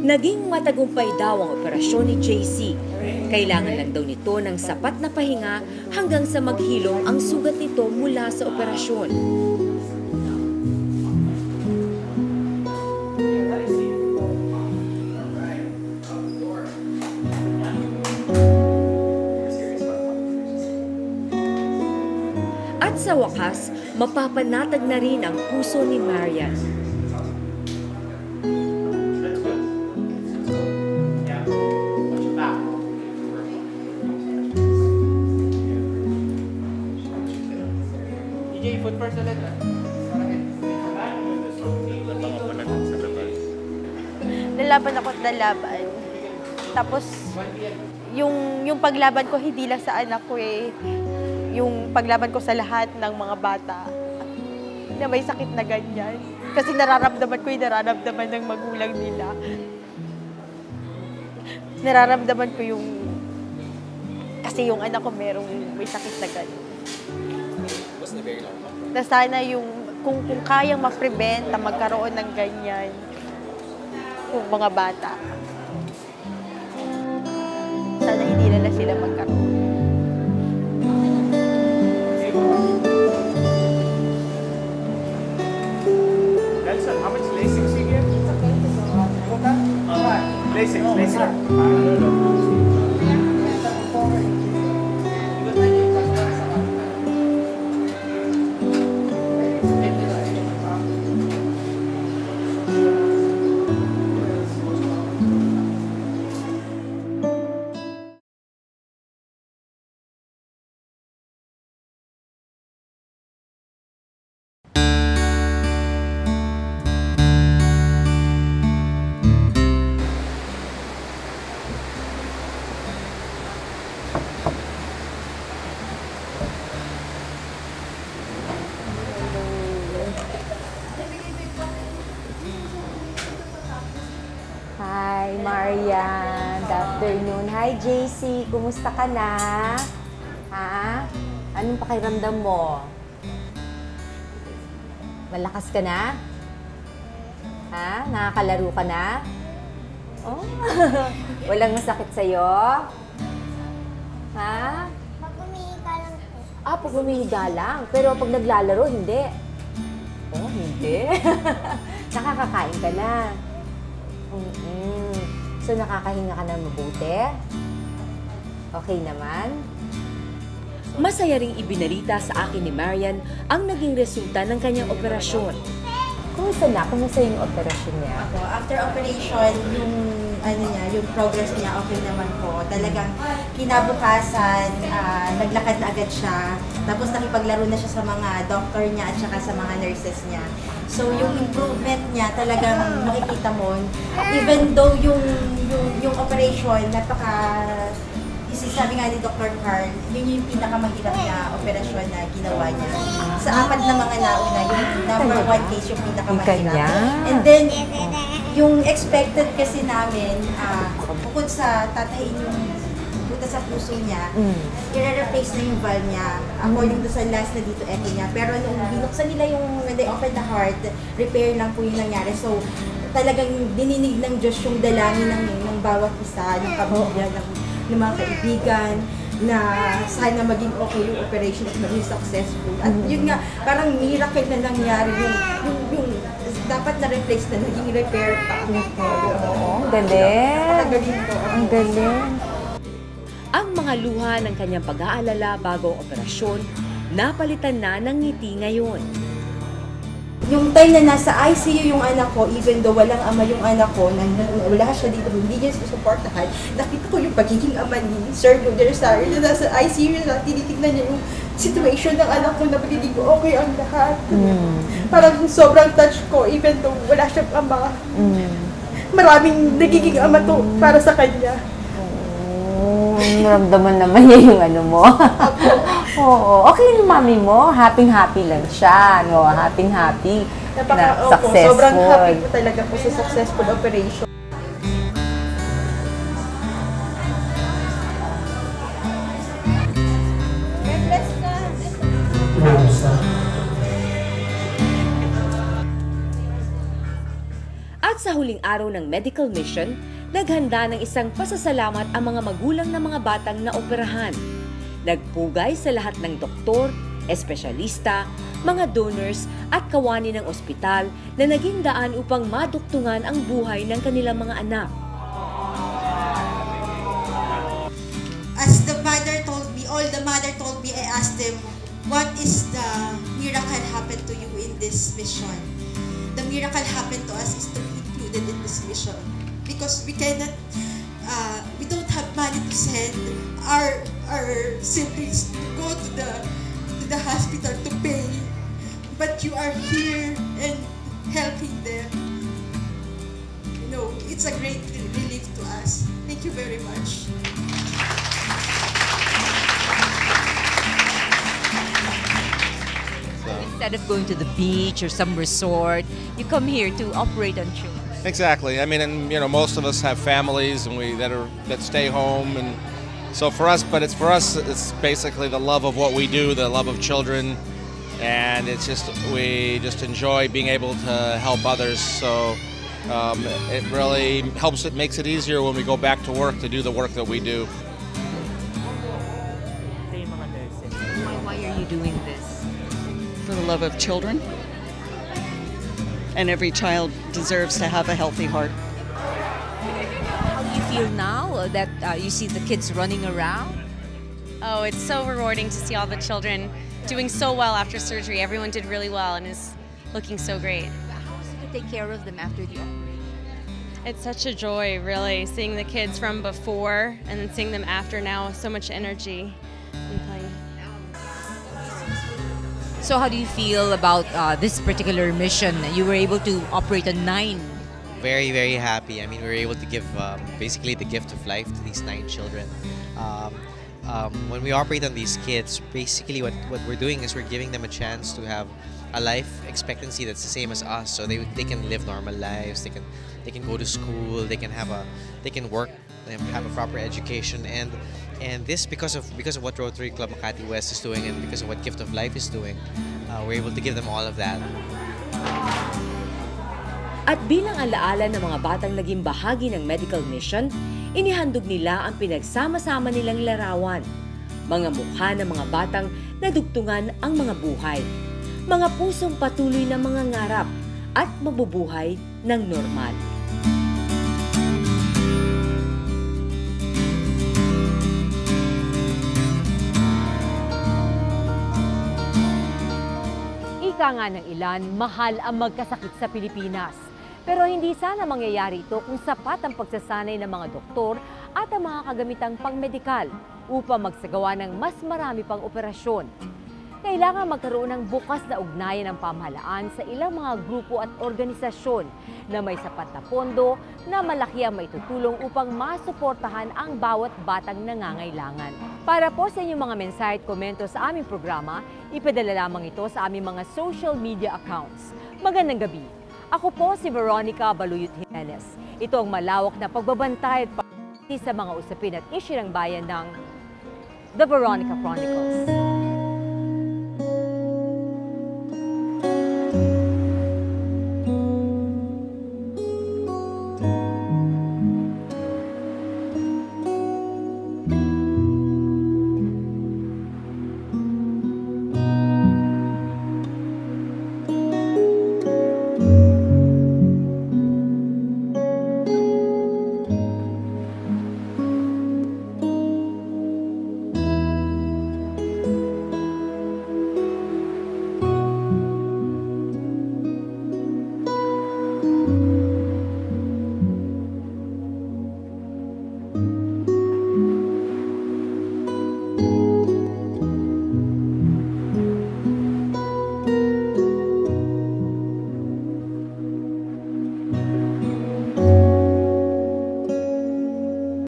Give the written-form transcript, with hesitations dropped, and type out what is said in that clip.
Naging matagumpay daw ang operasyon ni JC. Kailangan lang daw nito ng sapat na pahinga hanggang sa maghilom ang sugat nito mula sa operasyon. At sa wakas, mapapanatag na rin ang puso ni Marian. Foot first ulit. Lalaban ako at lalaban. Tapos, yung paglaban ko hindi lang sa anak ko eh. Yung paglaban ko sa lahat ng mga bata na may sakit na ganyan. Kasi nararamdaman ko yung nararamdaman ng magulang nila. Nararamdaman ko yung... Kasi yung anak ko may sakit na ganyan. Na sana yung, kung kayang ma-prevent na magkaroon ng ganyan yung mga bata. Sana hindi na sila magkaroon. Nelson, how much Lasix you get? Lasix. Hi, Marian. Good afternoon. Hi, JC. Kumusta ka na? Ha? Anong pakiramdam mo? Malakas ka na? Ha? Nakakalaro ka na? Oh, walang masakit sa'yo? Ha? Pag umihiga lang po. Pag humihiga lang. Pero pag naglalaro, hindi. Oh, hindi. Nakakakain ka na. So, nakakahinga ka na mabuti? Okay naman? Masaya ring ibinalita sa akin ni Marian ang naging resulta ng kanyang operasyon. Kumusta na? Kumusta yung operasyon niya? After operation, yung progress niya okay naman po. Talagang kinabukasan, naglakad na agad siya. Tapos nakipaglaro na siya sa mga doctor niya at saka sa mga nurses niya. So yung improvement niya talagang makikita mo. Even though yung operation, sabi nga ni Dr. Carl, yun yung pinakamahirap na operasyon na ginawa niya. Sa apat na mga nauna, yung number 1 case yung pinakamahirap. And then, yung expected kasi namin, bukod sa tatahin yung buta sa puso niya, i-replace na yung valve niya according to sa last na dito echo niya. Pero nung binuksan nila yung, when they opened the heart, repair lang po yung nangyari. So, talagang dininig ng Diyos yung dalangin ng bawat isa, ng pamilya, ng mga kaibigan, na sana maging okay yung operation at maging successful. At yun nga, parang miracle na nangyari yung dapat na-replace na naging repair pa. Oo, galing. Ang galing. Ang mga luha ng kanyang pag-aalala bago ang operasyon, napalitan na ng ngiti ngayon. Yung time na nasa ICU yung anak ko, even though walang ama yung anak ko, wala siya dito, hindi niya susuportahan, nakita ko yung pagiging ama ni Sir Rosario na nasa ICU na tinitignan niya yung situation ng anak ko na pagiging okay ang lahat. Parang sobrang touch ko, even though wala siyang ama. Maraming nagiging ama to para sa kanya. Naramdaman naman niya yung ano mo. Oo. Okay yung mami mo. Happy-happy lang siya. No? Happy-happy na successful. Sobrang happy po talaga po sa successful operation. At At sa huling araw ng medical mission, naghanda ng isang pasasalamat ang mga magulang ng mga batang naoperahan. Nagpugay sa lahat ng doktor, espesyalista, mga donors at kawani ng ospital na naging daan upang maduktungan ang buhay ng kanilang mga anak. As the mother told me, I asked them, what is the miracle happened to you in this mission? The miracle happened to us is to be included in this mission. Because we cannot, we don't have money to send our siblings to go to the hospital to pay. But you are here and helping them. You know, it's a great relief to us. Thank you very much. Instead of going to the beach or some resort, you come here to operate on children. Exactly. I mean, and you know, most of us have families and that stay home, and so for us, it's basically the love of what we do, the love of children, and we just enjoy being able to help others. So it really helps. It makes it easier when we go back to work to do the work that we do. Why are you doing this? For the love of children. And every child deserves to have a healthy heart. How do you feel now that you see the kids running around? Oh, it's so rewarding to see all the children doing so well after surgery. Everyone did really well and is looking so great. How is it to take care of them after the operation? It's such a joy, really, seeing the kids from before and then seeing them after now. So much energy and play. So how do you feel about this particular mission? You were able to operate on 9. Very, very happy. I mean, we were able to give basically the gift of life to these 9 children. When we operate on these kids, basically what we're doing is we're giving them a chance to have a life expectancy that's the same as us. So they can live normal lives. They can go to school. They can work. They have a proper education. And this because of what Rotary Club Makati West is doing and because of what Gift of Life is doing, we're able to give them all of that. At bilang alaala ng mga batang naging bahagi ng medical mission, inihandog nila ang pinagsama-sama nilang larawan. Mga mukha ng mga batang nadugtungan ang mga buhay. Mga pusong patuloy na mga ngarap at mabubuhay ng normal. Ika nga ng ilan, mahal ang magkasakit sa Pilipinas. Pero hindi sana mangyayari ito kung sapat ang pagsasanay ng mga doktor at ang mga kagamitang pangmedikal upang magsagawa ng mas marami pang operasyon. Kailangan magkaroon ng bukas na ugnayan ng pamahalaan sa ilang mga grupo at organisasyon na may sapat na pondo na malaki ang maitutulong upang masuportahan ang bawat batang nangangailangan. Para po sa inyong mga mensahe at komento sa aming programa, ipadala lamang ito sa aming mga social media accounts. Magandang gabi. Ako po si Veronica Baluyot Jimenez. Ito ang malawak na pagbabantay at pagtiti sa mga usapin at issue ng bayan ng The Veronica Chronicles.